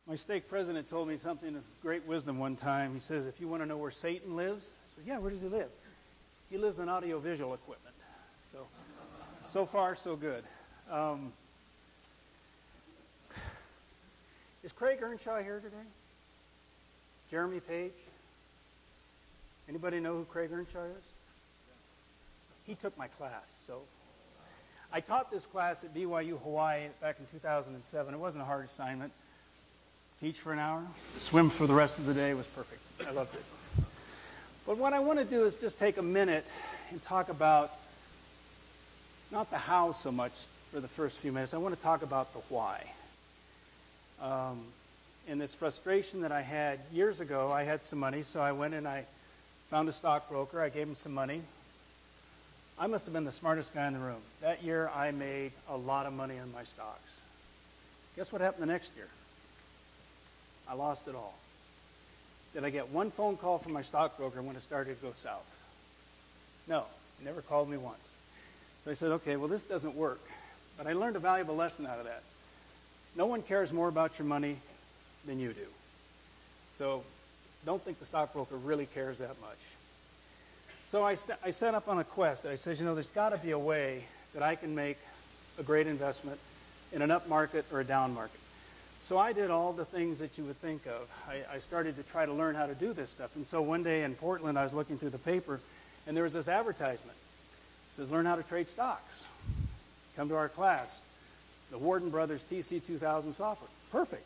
My stake president told me something of great wisdom one time. He says, if you want to know where Satan lives, I said, yeah, where does he live? He lives in audiovisual equipment. So far, so good. Is Craig Earnshaw here today? Jeremy Page? Anybody know who Craig Earnshaw is? He took my class. So I taught this class at BYU Hawaii back in 2007. It wasn't a hard assignment. Teach for an hour, swim for the rest of the day was perfect. I loved it. But what I want to do is just take a minute and talk about not the how so much for the first few minutes. I want to talk about the why. In this frustration that I had years ago, I had some money, so I went and I found a stockbroker. I gave him some money. I must have been the smartest guy in the room. That year, I made a lot of money on my stocks. Guess what happened the next year? I lost it all. Did I get one phone call from my stockbroker when it started to go south? No, he never called me once. So I said, okay, well, this doesn't work. But I learned a valuable lesson out of that. No one cares more about your money than you do. So don't think the stockbroker really cares that much. So I set up on a quest. I said, there's got to be a way that I can make a great investment in an up market or a down market. So I did all the things that you would think of. I started to try to learn how to do this stuff. And so one day in Portland, I was looking through the paper, and there was this advertisement. It says, learn how to trade stocks. Come to our class. The Warden Brothers TC 2000 software. Perfect.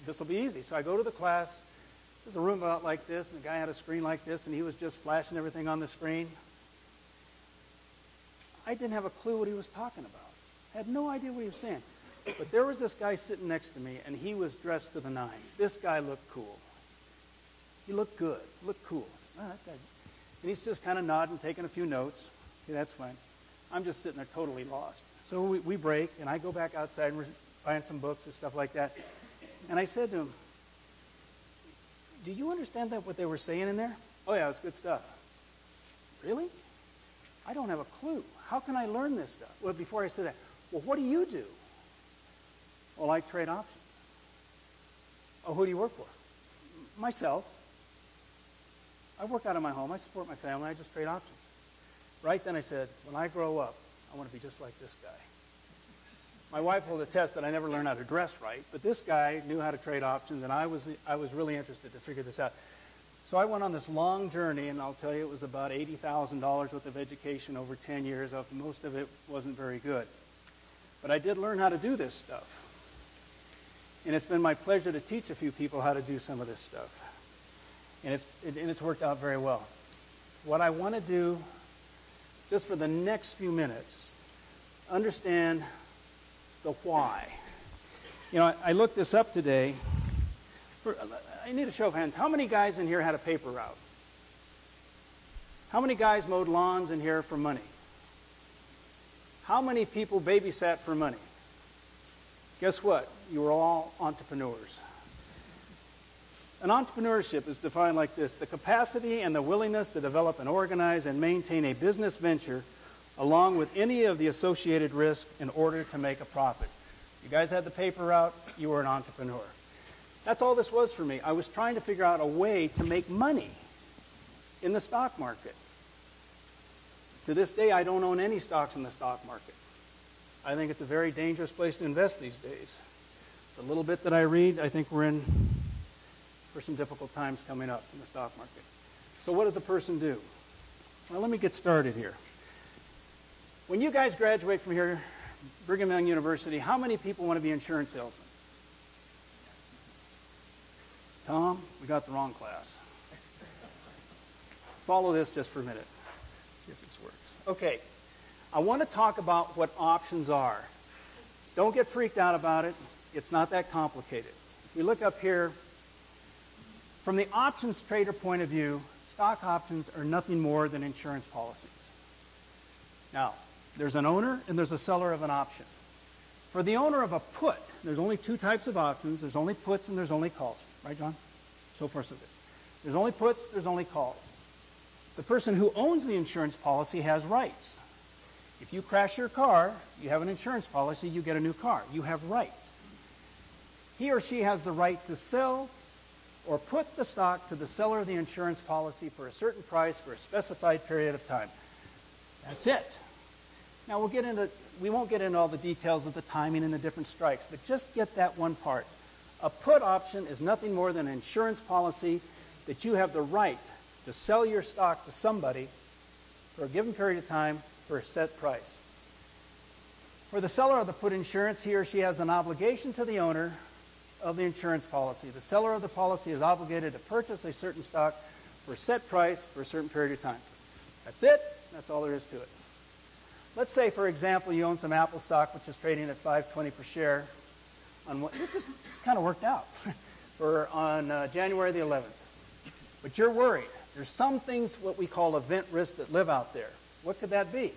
This will be easy. So I go to the class. There's a room about like this, and the guy had a screen like this, and he was just flashing everything on the screen. I didn't have a clue what he was talking about. I had no idea what he was saying. But there was this guy sitting next to me, and he was dressed to the nines. This guy looked cool. He looked good, looked cool. I said, that guy. And he's just kind of nodding, taking a few notes. Okay, that's fine. I'm just sitting there totally lost. So we break, and I go back outside and we're buying some books and stuff like that. And I said to him, do you understand what they were saying in there? Oh, yeah, it's good stuff. Really? I don't have a clue. How can I learn this stuff? Well, before I said that, well, what do you do? Well, I trade options. Oh, who do you work for? Myself. I work out of my home. I support my family. I just trade options. Right then I said, when I grow up, I want to be just like this guy. My wife will attest that I never learned how to dress right, but this guy knew how to trade options, and I was really interested to figure this out. So I went on this long journey, and I'll tell you it was about $80,000 worth of education over 10 years. Most of it wasn't very good. But I did learn how to do this stuff. And it's been my pleasure to teach a few people how to do some of this stuff. And it's worked out very well. What I want to do, just for the next few minutes, understand the why. I looked this up today. I need a show of hands. How many guys in here had a paper route? How many guys mowed lawns in here for money? How many people babysat for money? Guess what? You were all entrepreneurs. An entrepreneurship is defined like this: the capacity and the willingness to develop and organize and maintain a business venture along with any of the associated risk in order to make a profit. You guys had the paper route, you were an entrepreneur. That's all this was for me. I was trying to figure out a way to make money in the stock market. To this day, I don't own any stocks in the stock market. I think it's a very dangerous place to invest these days. The little bit that I read, I think we're in for some difficult times coming up in the stock market. So what does a person do? Well, let me get started here. When you guys graduate from here, Brigham Young University, how many people want to be insurance salesmen? Tom, we got the wrong class. Follow this just for a minute. See if this works. Okay, I want to talk about what options are. Don't get freaked out about it. It's not that complicated. If we look up here, from the options trader point of view, stock options are nothing more than insurance policies. Now, there's an owner and there's a seller of an option. For the owner of a put, there's only two types of options. There's only puts and there's only calls. Right, John? So far, so good. There's only puts, there's only calls. The person who owns the insurance policy has rights. If you crash your car, you have an insurance policy, you get a new car. You have rights. he or she has the right to sell or put the stock to the seller of the insurance policy for a certain price for a specified period of time. That's it. Now we won't get into all the details of the timing and the different strikes, but just get that one part. A put option is nothing more than an insurance policy that you have the right to sell your stock to somebody for a given period of time for a set price. For the seller of the put insurance, he or she has an obligation to the owner of the insurance policy. The seller of the policy is obligated to purchase a certain stock for a set price for a certain period of time. That's it. That's all there is to it. Let's say, for example, you own some Apple stock, which is trading at $5.20 per share. This kind of worked out on January the 11th. But you're worried. There's some things, what we call event risks, that live out there. What could that be?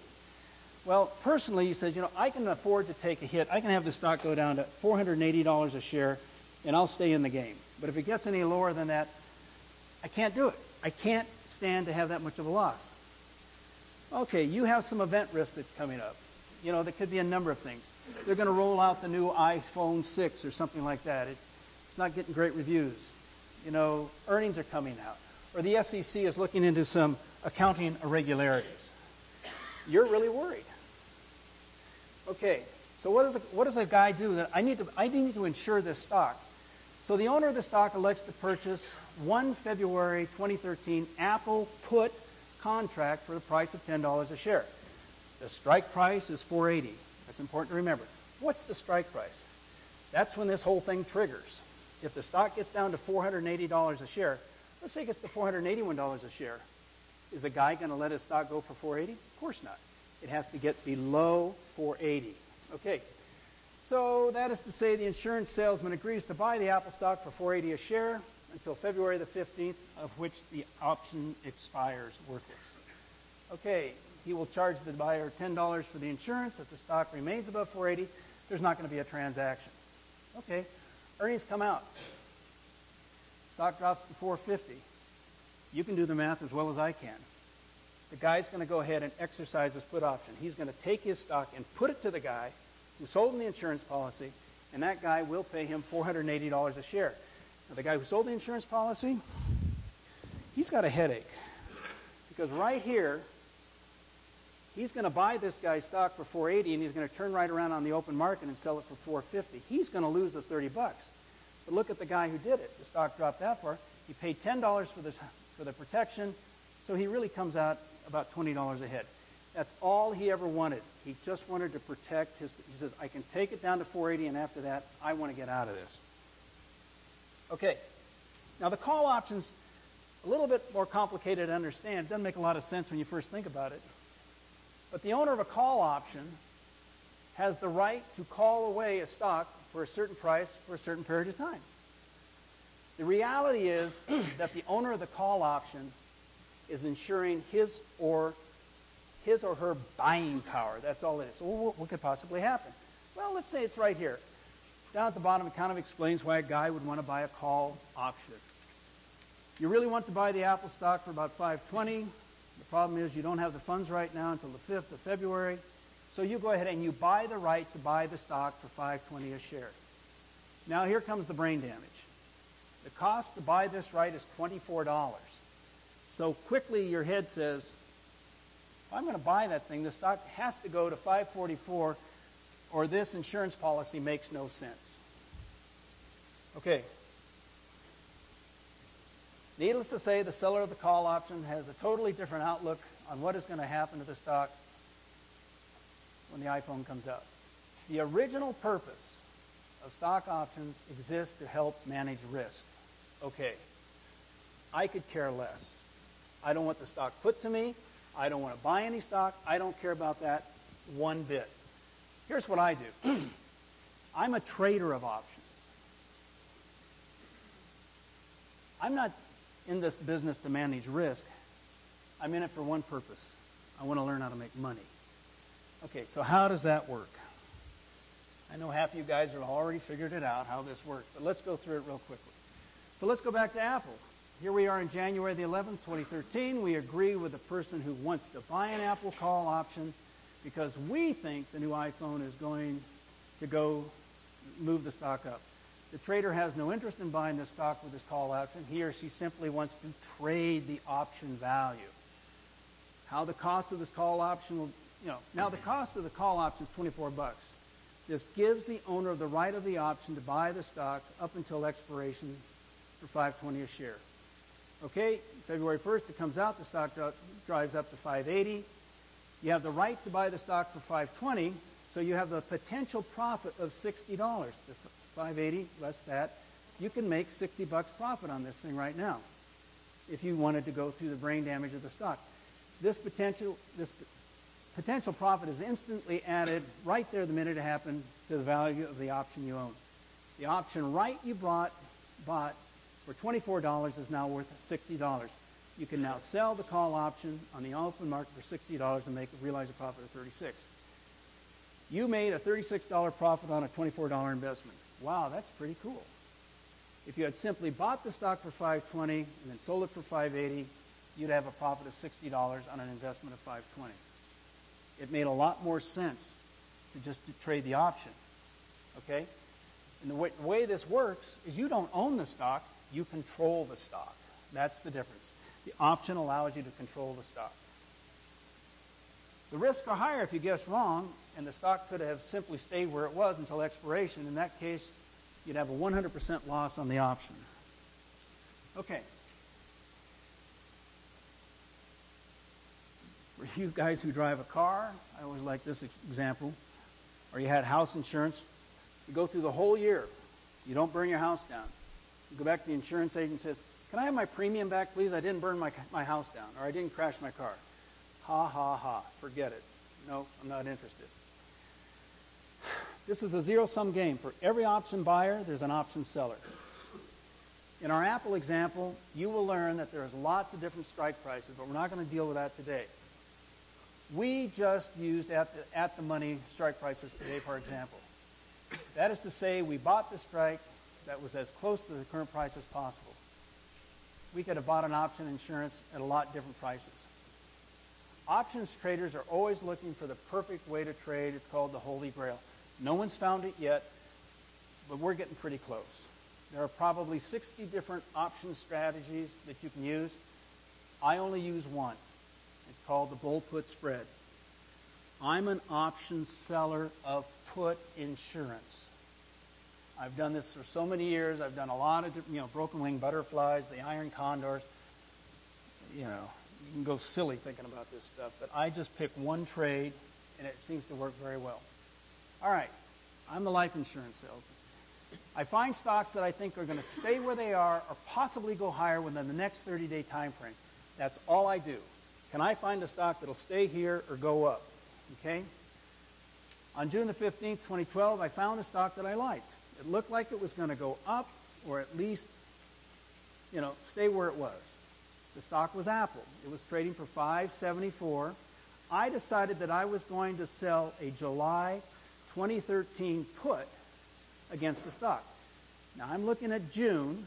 Well, personally, you said, I can afford to take a hit. I can have the stock go down to $480 a share, and I'll stay in the game. But if it gets any lower than that, I can't do it. I can't stand to have that much of a loss. Okay, you have some event risk that's coming up. There could be a number of things. They're going to roll out the new iPhone 6 or something like that. It's not getting great reviews. Earnings are coming out. Or the SEC is looking into some accounting irregularities. You're really worried. Okay, so what does a guy do? That I need to insure this stock. So the owner of the stock elects to purchase 1 February 2013 Apple put contract for the price of $10 a share. The strike price is $4.80. That's important to remember. What's the strike price? That's when this whole thing triggers. If the stock gets down to $480 a share, let's say it gets to $481 a share, is the guy going to let his stock go for $4.80? Of course not. It has to get below $4.80. Okay, so that is to say the insurance salesman agrees to buy the Apple stock for $4.80 a share until February the 15th, of which the option expires worthless. Okay, he will charge the buyer $10 for the insurance. If the stock remains above $4.80, there's not going to be a transaction. Okay, earnings come out. Stock drops to $4.50. You can do the math as well as I can. The guy's going to go ahead and exercise his put option. He's going to take his stock and put it to the guy who sold him the insurance policy, and that guy will pay him $480 a share. Now, the guy who sold the insurance policy, he's got a headache. Because right here, he's going to buy this guy's stock for $4.80, and he's going to turn right around on the open market and sell it for $4.50. He's going to lose the $30. But look at the guy who did it. The stock dropped that far. He paid $10 for the protection, so he really comes out about $20 ahead. That's all he ever wanted. He just wanted to protect his. He says, I can take it down to $4.80, and after that, I want to get out of this. Okay. Now, the call option's a little bit more complicated to understand. It doesn't make a lot of sense when you first think about it. But the owner of a call option has the right to call away a stock for a certain price for a certain period of time. The reality is that the owner of the call option is ensuring his or her buying power. That's all it is. So what could possibly happen? Well, let's say it's right here. Down at the bottom, it kind of explains why a guy would want to buy a call option. You really want to buy the Apple stock for about $5.20. The problem is you don't have the funds right now until the 5th of February. So you go ahead and you buy the right to buy the stock for $5.20 a share. Now here comes the brain damage. The cost to buy this right is $24. So quickly your head says, if I'm going to buy that thing, the stock has to go to $5.44 or this insurance policy makes no sense. Okay. Needless to say, the seller of the call option has a totally different outlook on what is going to happen to the stock when the iPhone comes out. The original purpose of stock options exists to help manage risk. Okay, I could care less. I don't want the stock put to me. I don't want to buy any stock. I don't care about that one bit. Here's what I do. I'm a trader of options. I'm not in this business to manage risk. I'm in it for one purpose. I want to learn how to make money. Okay, so how does that work? I know half of you guys have already figured it out, how this works, but let's go through it real quickly. So let's go back to Apple. Here we are in January the 11th, 2013. We agree with the person who wants to buy an Apple call option because we think the new iPhone is going to move the stock up. The trader has no interest in buying the stock with his call option. He or she simply wants to trade the option value. How the cost of this call option will, now the cost of the call option is 24 bucks. This gives the owner the right of the option to buy the stock up until expiration for $5.20 a share. Okay, February 1st it comes out, the stock drives up to $5.80. You have the right to buy the stock for $5.20, so you have the potential profit of $60. The $5.80 less that, you can make 60 bucks profit on this thing right now if you wanted to go through the brain damage of the stock. This potential profit is instantly added right there the minute it happened to the value of the option you own. The option right you bought for $24 is now worth $60. You can now sell the call option on the open market for $60 and realize a profit of $36. You made a $36 profit on a $24 investment. Wow, that's pretty cool. If you had simply bought the stock for $5.20 and then sold it for $5.80, you'd have a profit of $60 on an investment of $5.20. It made a lot more sense to trade the option. Okay? And the way this works is you don't own the stock, you control the stock. That's the difference. The option allows you to control the stock. The risks are higher if you guess wrong, and the stock could have simply stayed where it was until expiration. In that case, you'd have a 100% loss on the option. Okay. For you guys who drive a car, I always like this example, or you had house insurance, you go through the whole year, you don't burn your house down. You go back to the insurance agent and says, can I have my premium back, please? I didn't burn my house down, or I didn't crash my car. Ha, ha, ha, forget it. No, I'm not interested. This is a zero-sum game. For every option buyer, there's an option seller. In our Apple example, you will learn that there's lots of different strike prices, but we're not going to deal with that today. We just used at-the-money strike prices today, for example. That is to say, we bought the strike that was as close to the current price as possible. We could have bought an option insurance at a lot different prices. Options traders are always looking for the perfect way to trade. It's called the Holy Grail. No one's found it yet, but we're getting pretty close. There are probably 60 different option strategies that you can use. I only use one. It's called the bull-put spread. I'm an option seller of put insurance. I've done this for so many years. I've done a lot of, broken wing butterflies, the iron condors. You can go silly thinking about this stuff, but I just pick one trade, and it seems to work very well. All right, I'm the life insurance salesman. I find stocks that I think are going to stay where they are or possibly go higher within the next 30-day time frame. That's all I do. Can I find a stock that will stay here or go up? Okay? On June the 15th, 2012, I found a stock that I liked. It looked like it was going to go up or at least, stay where it was. The stock was Apple. It was trading for $5.74. I decided that I was going to sell a July 2013 put against the stock. Now I'm looking at June.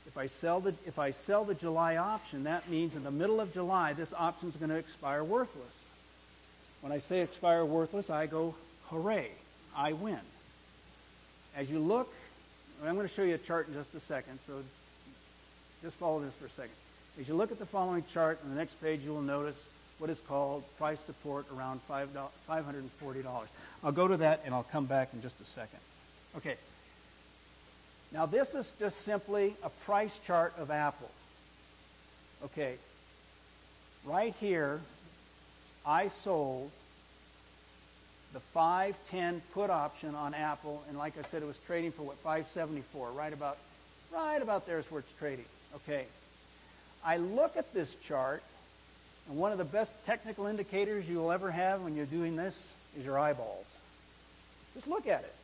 If I sell the July option, that means in the middle of July, this option is going to expire worthless. When I say expire worthless, I go, hooray, I win. As you look, I'm going to show you a chart in just a second, so just follow this for a second. As you look at the following chart, on the next page you will notice what is called price support around $540. I'll go to that and I'll come back in just a second. Okay. Now this is just simply a price chart of Apple. Okay. Right here, I sold the 510 put option on Apple, and like I said, it was trading for what, $574, right about there is where it's trading. Okay. I look at this chart, and one of the best technical indicators you will ever have when you're doing this is your eyeballs. Just look at it.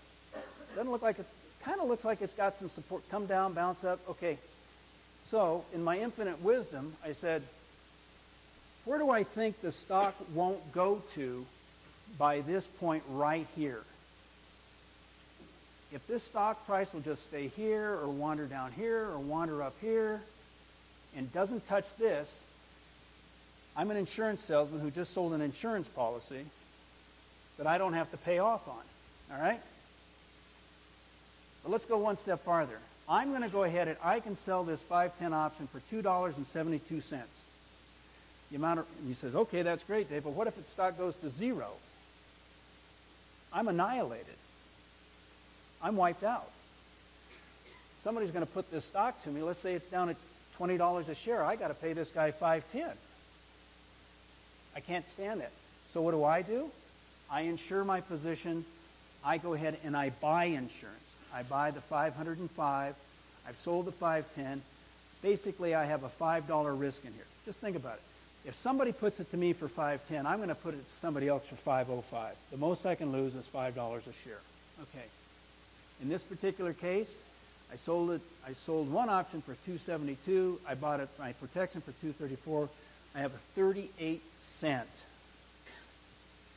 Doesn't look like kind of looks like it's got some support. Come down, bounce up. Okay. So, in my infinite wisdom, I said, where do I think the stock won't go to by this point right here? If this stock price will just stay here or wander down here or wander up here and doesn't touch this, I'm an insurance salesman who just sold an insurance policy that I don't have to pay off on. All right? But let's go one step farther. I'm going to go ahead and I can sell this 5-10 option for $2.72. The amount of, and he says, okay, that's great, Dave, but what if the stock goes to zero? I'm annihilated. I'm wiped out. Somebody's going to put this stock to me. Let's say it's down at $20 a share. I got to pay this guy $5.10. I can't stand it. So what do? I insure my position. I go ahead and I buy insurance. I buy the 505. I've sold the 510. Basically, I have a $5 risk in here. Just think about it. If somebody puts it to me for 510, I'm going to put it to somebody else for 505. The most I can lose is $5 a share. Okay. In this particular case, I sold one option for $2.72. I bought it my protection for $2.34. I have a 38-cent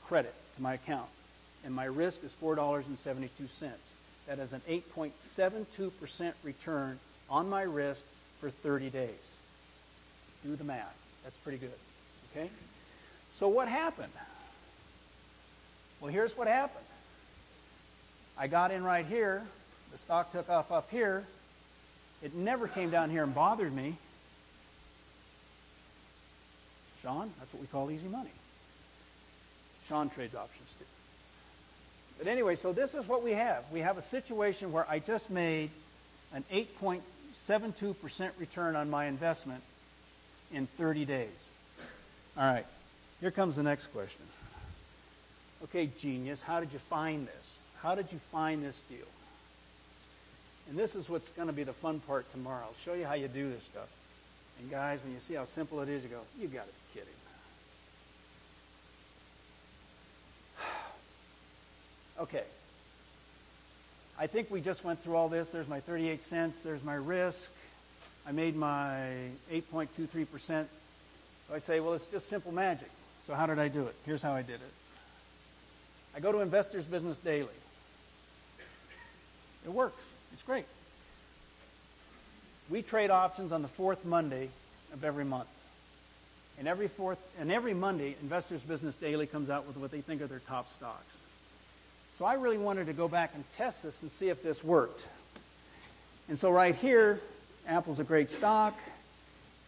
credit to my account, and my risk is $4.72. That is an 8.72% return on my risk for 30 days. Do the math. That's pretty good. Okay? So what happened? Well, here's what happened. I got in right here. The stock took off up here. It never came down here and bothered me. Sean, that's what we call easy money. Sean trades options too. But anyway, so this is what we have. We have a situation where I just made an 8.72% return on my investment in 30 days. All right, here comes the next question. Okay, genius, how did you find this? How did you find this deal? And this is what's going to be the fun part tomorrow. I'll show you how you do this stuff. And guys, when you see how simple it is, you go, you got to be kidding. Okay. I think we just went through all this. There's my 38 cents. There's my risk. I made my 8.23%. So I say, well, it's just simple magic. So how did I do it? Here's how I did it. I go to Investors Business Daily. It works. It's great. We trade options on the fourth Monday of every month. And every Monday, Investors Business Daily comes out with what they think are their top stocks. So I really wanted to go back and test this and see if this worked. And so right here, Apple's a great stock.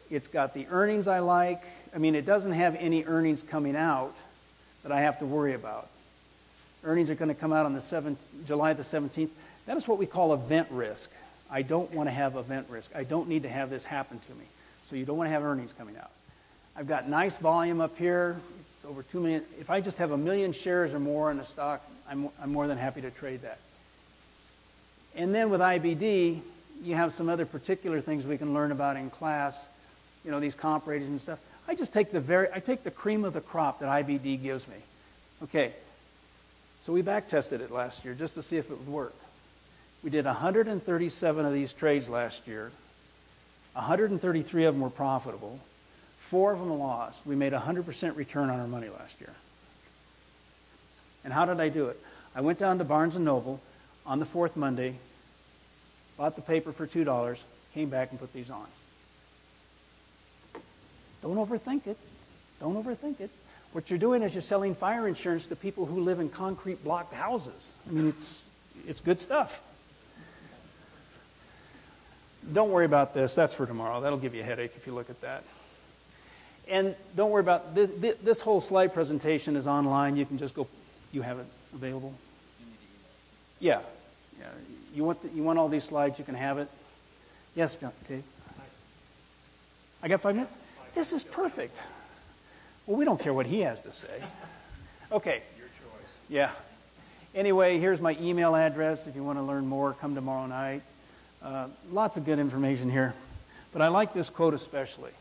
It's got the earnings I like. I mean, it doesn't have any earnings coming out that I have to worry about. Earnings are going to come out on July the 17th. That is what we call event risk. I don't want to have event risk. I don't need to have this happen to me. So you don't want to have earnings coming out. I've got nice volume up here. It's over 2 million. If I just have 1 million shares or more in a stock, I'm more than happy to trade that. And then with IBD, you have some other particular things we can learn about in class. You know, these comp ratings and stuff. I just take the cream of the crop that IBD gives me. Okay. So we back tested it last year just to see if it would work. We did 137 of these trades last year. 133 of them were profitable. 4 of them lost. We made 100% return on our money last year. And how did I do it? I went down to Barnes & Noble on the fourth Monday, bought the paper for $2, came back and put these on. Don't overthink it. Don't overthink it. What you're doing is you're selling fire insurance to people who live in concrete blocked houses. I mean, it's good stuff. Don't worry about this. That's for tomorrow. That'll give you a headache if you look at that. And don't worry about this. This whole slide presentation is online. You can just go. You have it available? Yeah. Yeah. You want all these slides, you can have it. Yes, John. Okay. I got 5 minutes? This is perfect. Well, we don't care what he has to say. Okay. Your choice. Yeah. Anyway, here's my email address. If you want to learn more, come tomorrow night. Lots of good information here. But I like this quote especially.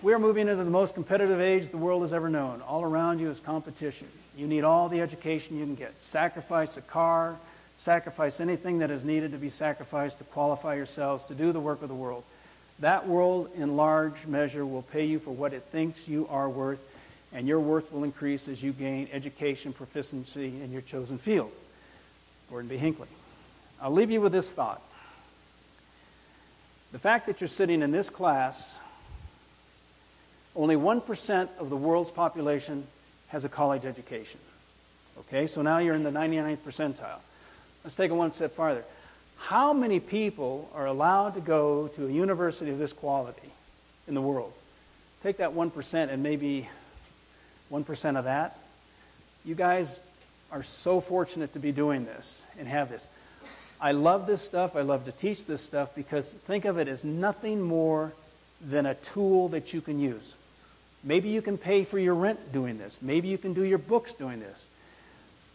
We are moving into the most competitive age the world has ever known. All around you is competition. You need all the education you can get. Sacrifice a car, sacrifice anything that is needed to be sacrificed to qualify yourselves to do the work of the world. That world, in large measure, will pay you for what it thinks you are worth, and your worth will increase as you gain education, proficiency in your chosen field. Gordon B. Hinckley. I'll leave you with this thought. The fact that you're sitting in this class, only 1% of the world's population has a college education. Okay, so now you're in the 99th percentile. Let's take it one step farther. How many people are allowed to go to a university of this quality in the world? Take that 1% and maybe 1% of that. You guys are so fortunate to be doing this and have this. I love this stuff. I love to teach this stuff because think of it as nothing more than a tool that you can use. Maybe you can pay for your rent doing this. Maybe you can do your books doing this.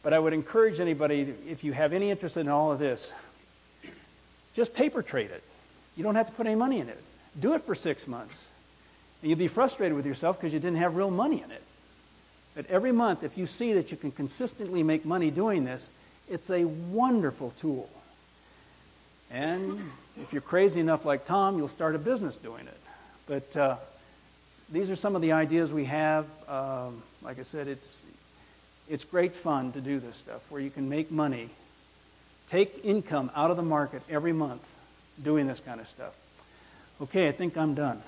But I would encourage anybody, if you have any interest in all of this, just paper trade it. You don't have to put any money in it. Do it for 6 months. And you'll be frustrated with yourself because you didn't have real money in it. But every month, if you see that you can consistently make money doing this, it's a wonderful tool. And if you're crazy enough like Tom, you'll start a business doing it. But these are some of the ideas we have. Like I said, it's great fun to do this stuff where you can make money, take income out of the market every month doing this kind of stuff. Okay, I think I'm done.